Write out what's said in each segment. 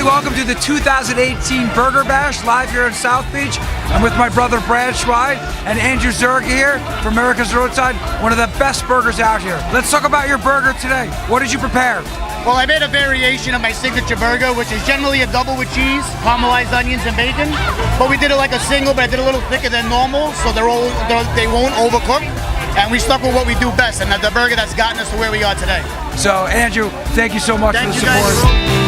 Welcome to the 2018 Burger Bash, live here in South Beach. I'm with my brother Brad Schweid and Andrew Zerg here from America's Roadside, one of the best burgers out here. Let's talk about your burger today. What did you prepare? Well, I made a variation of my signature burger, which is generally a double with cheese, caramelized onions, and bacon. But we did it like a single, but I did it a little thicker than normal, so they won't overcook. And we stuck with what we do best, and that's the burger that's gotten us to where we are today. So, Andrew, thank you so much for the support. Guys.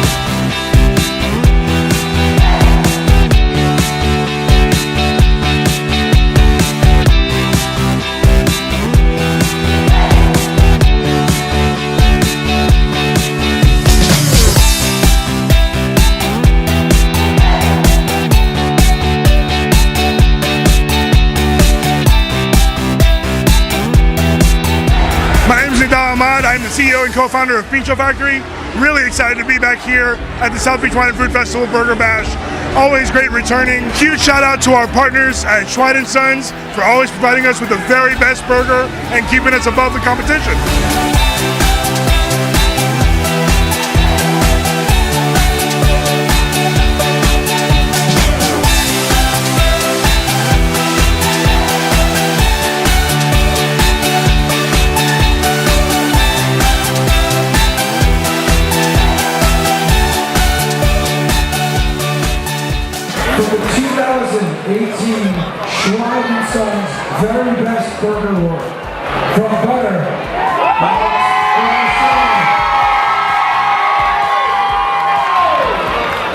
I'm the CEO and co-founder of Pincho Factory. Really excited to be back here at the South Beach Wine and Food Festival Burger Bash. Always great returning. Huge shout out to our partners at Schweid Sons for always providing us with the very best burger and keeping us above the competition. For the 2018 Schweid Sons Very Best Burger Award from Butter.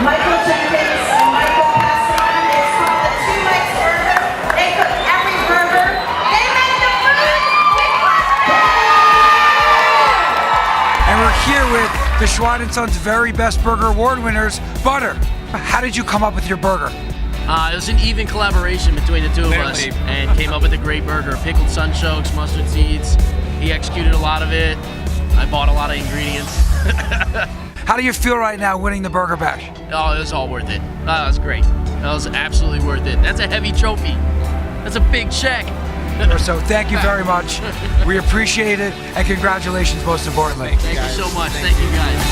Michael Jenkins and Michael Passon is called the Two Legs Burger. They cook every burger. They make the food. We clap it. And we're here with the Schweid Sons Very Best Burger Award winners, Butter. How did you come up with your burger? It was an even collaboration between the two of us, and came up with a great burger. Pickled sunchokes, mustard seeds. He executed a lot of it. I bought a lot of ingredients. How do you feel right now winning the Burger Bash? Oh, it was all worth it. Oh, that was great. That was absolutely worth it. That's a heavy trophy. That's a big check. So thank you very much. We appreciate it, and congratulations most importantly. Thank you so much. Thank you guys.